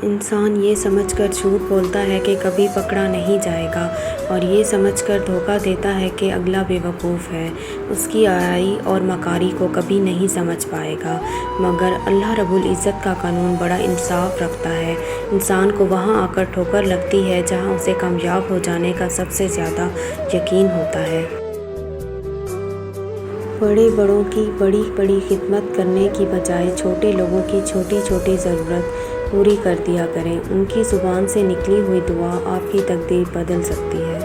انسان یہ سمجھ کر جھوٹ بولتا ہے کہ کبھی پکڑا نہیں جائے گا، اور یہ سمجھ کر دھوکہ دیتا ہے کہ اگلا بے وقوف ہے، اس کی آرائی اور مکاری کو کبھی نہیں سمجھ پائے گا۔ مگر اللہ رب العزت کا قانون بڑا انصاف رکھتا ہے۔ انسان کو وہاں آ کر ٹھوکر لگتی ہے جہاں اسے کامیاب ہو جانے کا سب سے زیادہ یقین ہوتا ہے۔ بڑے بڑوں کی بڑی بڑی خدمت کرنے کی بجائے چھوٹے لوگوں کی چھوٹی چھوٹی ضرورت پوری کر دیا کریں۔ ان کی زبان سے نکلی ہوئی دعا آپ کی تقدیر بدل سکتی ہے۔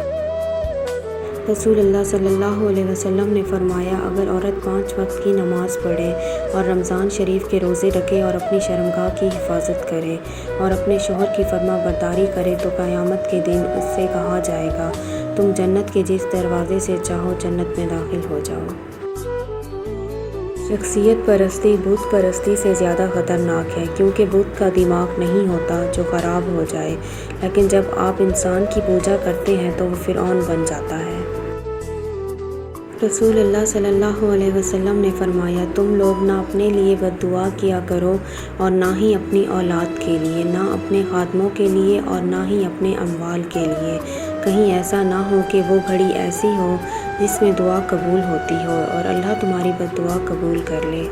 رسول اللہ صلی اللہ علیہ وسلم نے فرمایا، اگر عورت 5 وقت کی نماز پڑھے اور رمضان شریف کے روزے رکھے اور اپنی شرمگاہ کی حفاظت کرے اور اپنے شوہر کی فرما برداری کرے تو قیامت کے دن اس سے کہا جائے گا، تم جنت کے جس دروازے سے چاہو جنت میں داخل ہو جاؤ۔ شخصیت پرستی بت پرستی سے زیادہ خطرناک ہے، کیونکہ بت کا دماغ نہیں ہوتا جو خراب ہو جائے، لیکن جب آپ انسان کی پوجا کرتے ہیں تو وہ فرعون بن جاتا ہے۔ رسول اللہ صلی اللہ علیہ وسلم نے فرمایا، تم لوگ نہ اپنے لیے بد دعا کیا کرو اور نہ ہی اپنی اولاد کے لیے، نہ اپنے خادموں کے لیے اور نہ ہی اپنے اموال کے لیے، کہیں ایسا نہ ہو کہ وہ گھڑی ایسی ہو جس میں دعا قبول ہوتی ہو اور اللہ تمہاری بد دعا قبول کر لے۔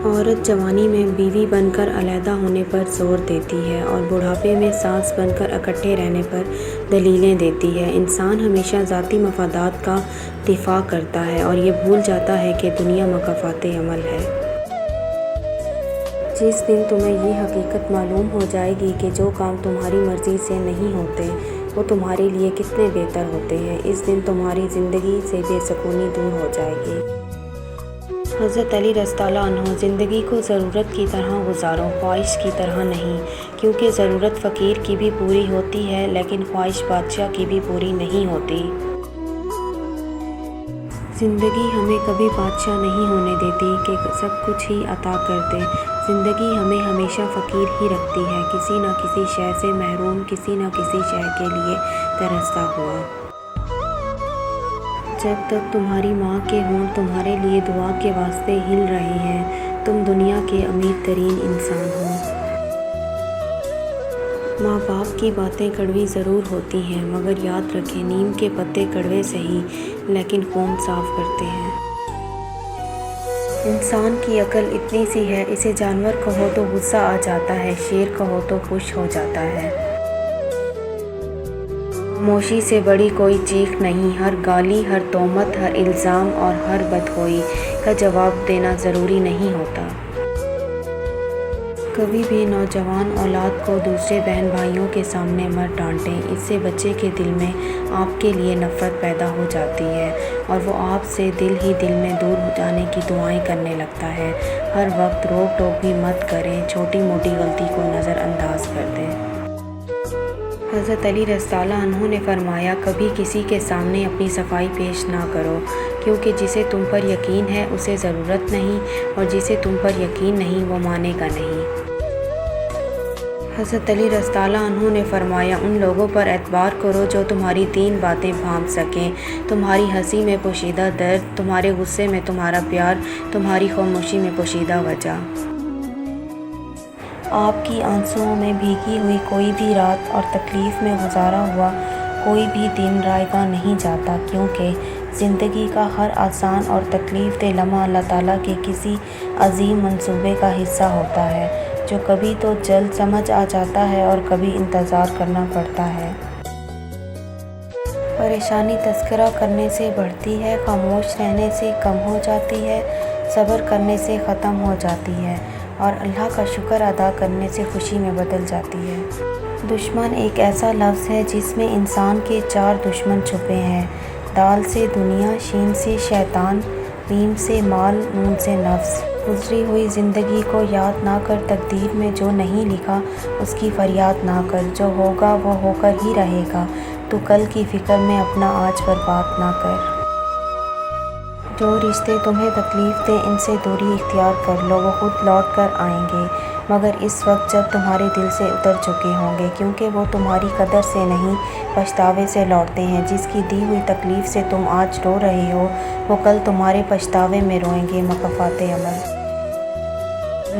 عورت جوانی میں بیوی بن کر علیحدہ ہونے پر زور دیتی ہے اور بڑھاپے میں ساس بن کر اکٹھے رہنے پر دلیلیں دیتی ہے۔ انسان ہمیشہ ذاتی مفادات کا دفاع کرتا ہے اور یہ بھول جاتا ہے کہ دنیا مکافات عمل ہے۔ جس دن تمہیں یہ حقیقت معلوم ہو جائے گی کہ جو کام تمہاری مرضی سے نہیں ہوتے وہ تمہارے لیے کتنے بہتر ہوتے ہیں، اس دن تمہاری زندگی سے بے سکونی دور ہو جائے گی۔ حضرت علی رضی اللہ عنہ، زندگی کو ضرورت کی طرح گزارو، خواہش کی طرح نہیں، کیونکہ ضرورت فقیر کی بھی پوری ہوتی ہے لیکن خواہش بادشاہ کی بھی پوری نہیں ہوتی۔ زندگی ہمیں کبھی بادشاہ نہیں ہونے دیتی کہ سب کچھ ہی عطا کر دے۔ زندگی ہمیں ہمیشہ فقیر ہی رکھتی ہے، کسی نہ کسی شے سے محروم، کسی نہ کسی شے کے لیے ترستا ہوا۔ جب تک تمہاری ماں کے ہونٹ تمہارے لیے دعا کے واسطے ہل رہے ہیں، تم دنیا کے امیر ترین انسان ہو۔ ماں باپ کی باتیں کڑوی ضرور ہوتی ہیں، مگر یاد رکھیں نیم کے پتے کڑوے صحیح لیکن خون صاف کرتے ہیں۔ انسان کی عقل اتنی سی ہے، اسے جانور کہو تو غصہ آ جاتا ہے، شیر کہو تو خوش ہو جاتا ہے۔ خاموشی سے بڑی کوئی چیخ نہیں، ہر گالی، ہر تہمت، ہر الزام اور ہر بدخوئی کا جواب دینا ضروری نہیں ہوتا۔ کبھی بھی نوجوان اولاد کو دوسرے بہن بھائیوں کے سامنے مت ڈانٹیں، اس سے بچے کے دل میں آپ کے لیے نفرت پیدا ہو جاتی ہے اور وہ آپ سے دل ہی دل میں دور ہو جانے کی دعائیں کرنے لگتا ہے۔ ہر وقت روک ٹوک بھی مت کریں، چھوٹی موٹی غلطی کو نظر انداز کر دیں۔ حضرت علی رضی اللہ عنہ نے فرمایا، کبھی کسی کے سامنے اپنی صفائی پیش نہ کرو، کیونکہ جسے تم پر یقین ہے اسے ضرورت نہیں، اور جسے تم پر یقین نہیں وہ مانے گا نہیں۔ حضرت علی رضی اللہ عنہ نے فرمایا، ان لوگوں پر اعتبار کرو جو تمہاری 3 باتیں بھانپ سکیں، تمہاری ہنسی میں پوشیدہ درد، تمہارے غصے میں تمہارا پیار، تمہاری خاموشی میں پوشیدہ وجہ۔ آپ کی آنسوؤں میں بھیگی ہوئی کوئی بھی رات اور تکلیف میں گزارا ہوا کوئی بھی دن رائگاں نہیں جاتا، کیونکہ زندگی کا ہر آسان اور تکلیف دہ لمحہ اللہ تعالیٰ کے کسی عظیم منصوبے کا حصہ ہوتا ہے، جو کبھی تو جلد سمجھ آ جاتا ہے اور کبھی انتظار کرنا پڑتا ہے۔ پریشانی تذکرہ کرنے سے بڑھتی ہے، خاموش رہنے سے کم ہو جاتی ہے، صبر کرنے سے ختم ہو جاتی ہے اور اللہ کا شکر ادا کرنے سے خوشی میں بدل جاتی ہے۔ دشمن ایک ایسا لفظ ہے جس میں انسان کے 4 دشمن چھپے ہیں، دال سے دنیا، شین سے شیطان، میم سے مال، نون سے نفس۔ گزری ہوئی زندگی کو یاد نہ کر، تقدیر میں جو نہیں لکھا اس کی فریاد نہ کر، جو ہوگا وہ ہو کر ہی رہے گا، تو کل کی فکر میں اپنا آج برباد نہ کر۔ جو رشتے تمہیں تکلیف دیں ان سے دوری اختیار کر لو، وہ خود لوٹ کر آئیں گے، مگر اس وقت جب تمہارے دل سے اتر چکے ہوں گے، کیونکہ وہ تمہاری قدر سے نہیں پچھتاوے سے لوٹتے ہیں۔ جس کی دی ہوئی تکلیف سے تم آج رو رہے ہو وہ کل تمہارے پچھتاوے میں روئیں گے۔ مکافات عمل۔